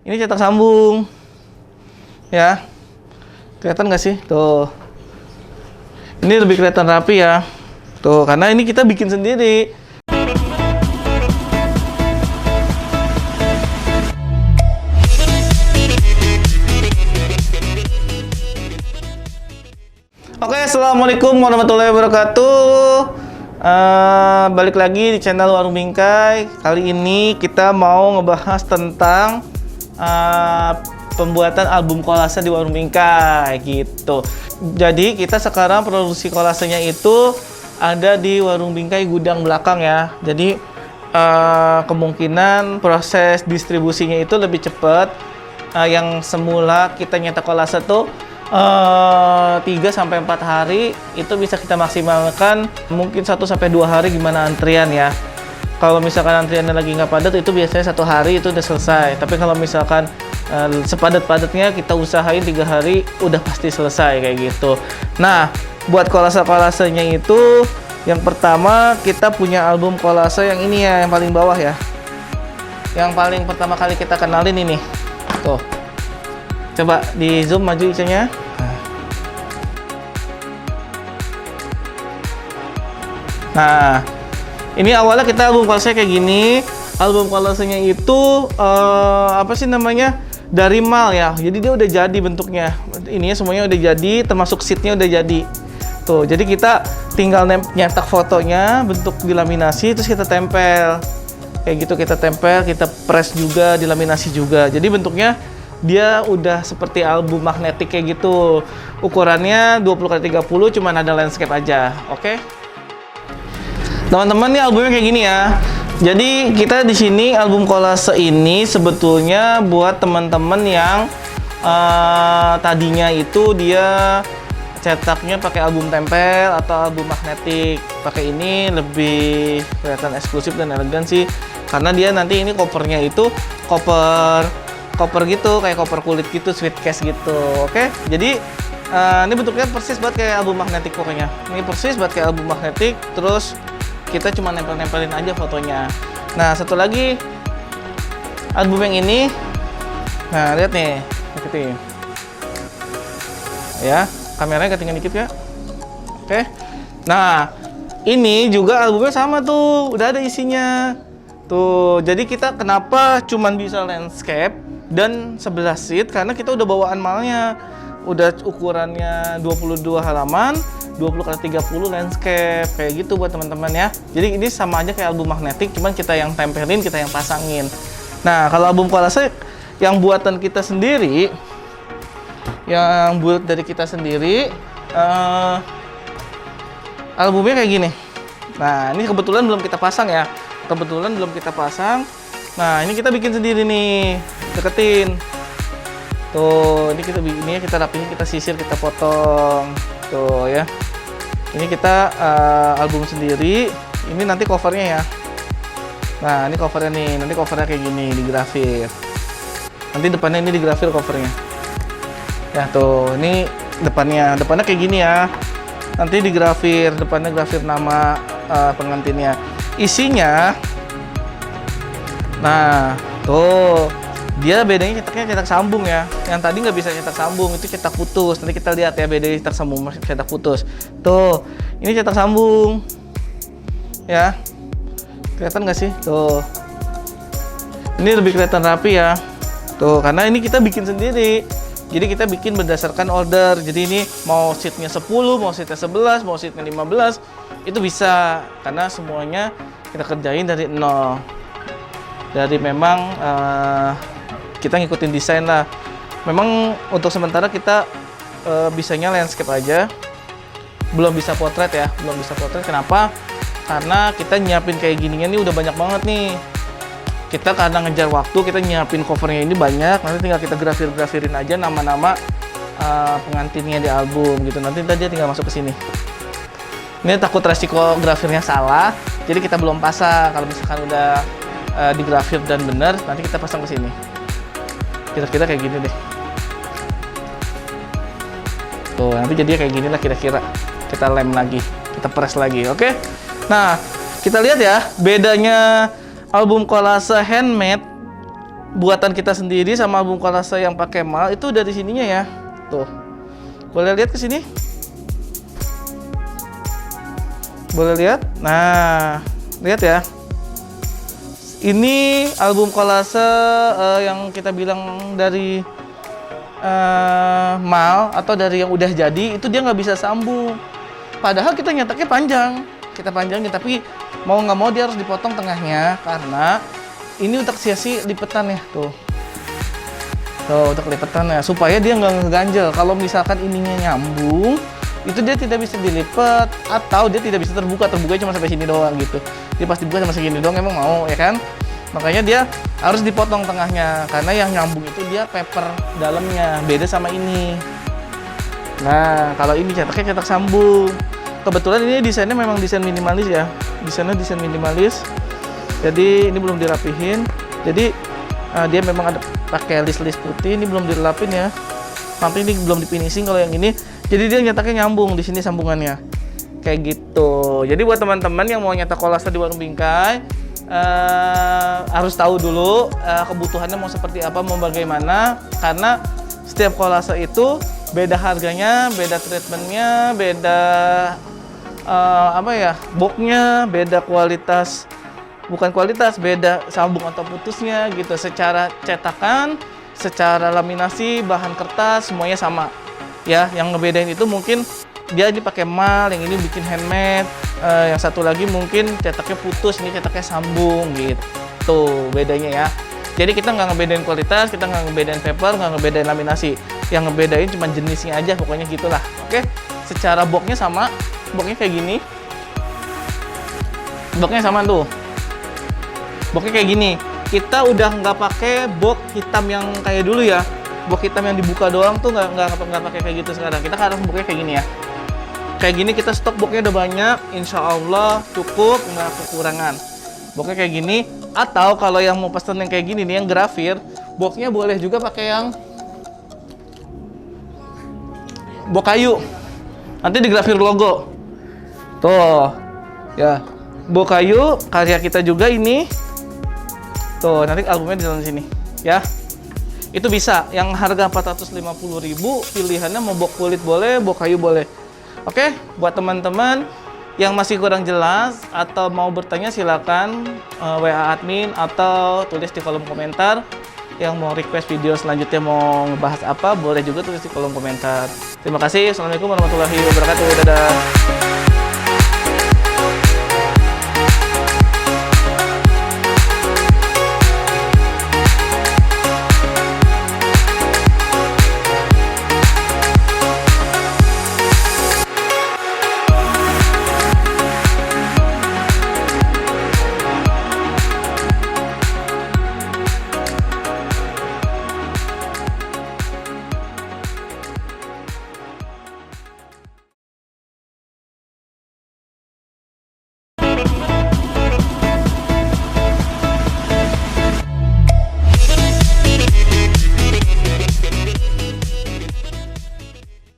Ini cetak sambung. Ya. Kelihatan nggak sih? Tuh. Ini lebih kelihatan rapi ya. Tuh, karena ini kita bikin sendiri. Oke, assalamualaikum warahmatullahi wabarakatuh. Balik lagi di channel Warung Bingkai. Kali ini kita mau ngebahas tentang pembuatan album kolase di Warung Bingkai gitu. Jadi kita sekarang produksi kolasenya itu ada di Warung Bingkai gudang belakang ya. Jadi kemungkinan proses distribusinya itu lebih cepat. Yang semula kita nyetak kolase tuh 3-4 hari itu bisa kita maksimalkan mungkin 1-2 hari gimana antrian ya. Kalau misalkan antriannya lagi nggak padat itu biasanya 1 hari itu udah selesai. Tapi kalau misalkan sepadat-padatnya kita usahain 3 hari udah pasti selesai kayak gitu. Nah, buat kolase-kolasenya itu yang pertama kita punya album kolase yang ini ya, yang paling bawah ya. Yang paling pertama kali kita kenalin ini. Tuh. Coba di zoom maju icanya. Nah, ini awalnya kita album kolase kayak gini. Album kolasenya itu apa sih namanya? Dari mal ya. Jadi dia udah jadi bentuknya. Ininya semuanya udah jadi, termasuk sheetnya udah jadi. Tuh, jadi kita tinggal nyetak fotonya, bentuk dilaminasi, terus kita tempel. Kayak gitu kita tempel, kita press juga, dilaminasi juga. Jadi bentuknya dia udah seperti album magnetik kayak gitu. Ukurannya 20x30, cuman ada landscape aja. Oke? Teman-teman, nih albumnya kayak gini ya. Jadi kita di sini album kolase ini sebetulnya buat teman-teman yang tadinya itu dia cetaknya pakai album tempel atau album magnetik. Pakai ini lebih kelihatan eksklusif dan elegan sih. Karena dia nanti ini covernya itu koper gitu, kayak koper kulit gitu, sweet case gitu. Oke? Jadi ini bentuknya persis banget kayak album magnetik pokoknya. Ini persis banget kayak album magnetik, terus kita cuma nempel-nempelin aja fotonya. Nah, satu lagi album yang ini. Nah, lihat nih, deketin. Ya, kameranya ketinggian dikit ya. Oke. Nah, ini juga albumnya sama tuh, udah ada isinya. Tuh, jadi kita kenapa cuman bisa landscape dan 11 sheet karena kita udah bawaan malnya. Udah ukurannya 22 halaman, 20x30 landscape kayak gitu buat teman-teman ya. Jadi ini sama aja kayak album magnetik, cuman kita yang tempelin, kita yang pasangin. Nah, kalau album kolase yang buatan kita sendiri, yang buat dari kita sendiri, albumnya kayak gini. Nah, ini kebetulan belum kita pasang ya. Kebetulan belum kita pasang. Nah, ini kita bikin sendiri nih, deketin. Tuh, ini kita rapihin, kita sisir, kita potong. Tuh ya. Ini kita album sendiri. Ini nanti covernya ya. Nah, ini covernya nih. Nanti covernya kayak gini, digrafir. Nanti depannya ini digrafir covernya. Ya tuh, ini depannya. Depannya kayak gini ya. Nanti digrafir, depannya grafir nama pengantinnya. Isinya. Nah, tuh. Dia bedanya cetak sambung ya. Yang tadi nggak bisa cetak sambung, itu cetak putus. Nanti kita lihat ya bedanya cetak sambung sama cetak putus. Tuh, ini cetak sambung. Ya. Kelihatan nggak sih? Tuh. Ini lebih kelihatan rapi ya. Tuh, karena ini kita bikin sendiri. Jadi kita bikin berdasarkan order. Jadi ini mau sheetnya 10, mau sheetnya 11, mau sheetnya 15, itu bisa. Karena semuanya kita kerjain dari nol. Dari memang kita ngikutin desain lah. Memang untuk sementara kita bisanya landscape aja. Belum bisa potret ya, belum bisa potret. Kenapa? Karena kita nyiapin kayak ginian ini udah banyak banget nih. Kita karena ngejar waktu, kita nyiapin covernya ini banyak. Nanti tinggal kita grafirin aja nama-nama pengantinnya di album gitu. Nanti dia tinggal masuk ke sini. Ini takut resiko grafirnya salah, jadi kita belum pasang. Kalau misalkan udah digrafir dan benar, nanti kita pasang ke sini. Kira-kira kayak gini deh. Tuh, nanti jadinya kayak gini lah kira-kira. Kita lem lagi, kita press lagi, oke? Nah, kita lihat ya, bedanya album kolase handmade buatan kita sendiri sama album kolase yang pakai mal itu dari sininya ya. Tuh. Boleh lihat ke sini? Boleh lihat? Nah, lihat ya. Ini album kolase yang kita bilang dari mal atau dari yang udah jadi itu dia nggak bisa sambung. Padahal kita nyetaknya panjang, kita panjangin, tapi mau nggak mau dia harus dipotong tengahnya karena ini untuk siasi lipetan ya tuh. Tuh untuk lipetan ya supaya dia nggak ngeganjel. Kalau misalkan ininya nyambung, itu dia tidak bisa dilipat atau dia tidak bisa terbuka cuma sampai sini doang gitu. Dia pasti buka sama segini doang emang mau ya kan? Makanya dia harus dipotong tengahnya karena yang nyambung itu dia paper dalamnya beda sama ini. Nah kalau ini cetaknya cetak sambung. Kebetulan ini desainnya memang desain minimalis ya. Desainnya desain minimalis. Jadi ini belum dirapihin. Jadi dia memang ada pakai list-list putih. Ini belum dilapin ya. Sampai ini belum dipinishing kalau yang ini. Jadi dia nyetaknya nyambung di sini sambungannya. Kayak gitu. Jadi buat teman-teman yang mau nyetak kolase di warung bingkai, harus tahu dulu kebutuhannya mau seperti apa, mau bagaimana. Karena setiap kolase itu beda harganya, beda treatmentnya, beda boxnya, beda kualitas, bukan kualitas, beda sambung atau putusnya gitu. Secara cetakan, secara laminasi, bahan kertas, semuanya sama. Ya, yang ngebedain itu mungkin dia ini pakai mal, yang ini bikin handmade, yang satu lagi mungkin cetaknya putus, ini cetaknya sambung gitu bedanya ya. Jadi kita nggak ngebedain kualitas, kita nggak ngebedain paper, nggak ngebedain laminasi. Yang ngebedain cuma jenisnya aja, pokoknya gitulah. Oke, secara boxnya sama, boxnya kayak gini. Boxnya sama tuh. Boxnya kayak gini. Kita udah nggak pakai box hitam yang kayak dulu ya. Box hitam yang dibuka doang tuh nggak pakai kayak gitu sekarang. Kita harus boxnya kayak gini ya. Kayak gini kita stok boxnya udah banyak, insya Allah cukup, nggak kekurangan. Boxnya kayak gini. Atau kalau yang mau pesen yang kayak gini nih, yang grafir, boxnya boleh juga pakai yang box kayu. Nanti digrafir logo. Tuh, ya, box kayu karya kita juga ini. Tuh, nanti albumnya di dalam sini, ya. Itu bisa. Yang harga 450.000, pilihannya mau box kulit boleh, box kayu boleh. Oke, buat teman-teman yang masih kurang jelas atau mau bertanya silakan WA admin atau tulis di kolom komentar. Yang mau request video selanjutnya mau ngebahas apa boleh juga tulis di kolom komentar. Terima kasih. Assalamualaikum warahmatullahi wabarakatuh. Dadah.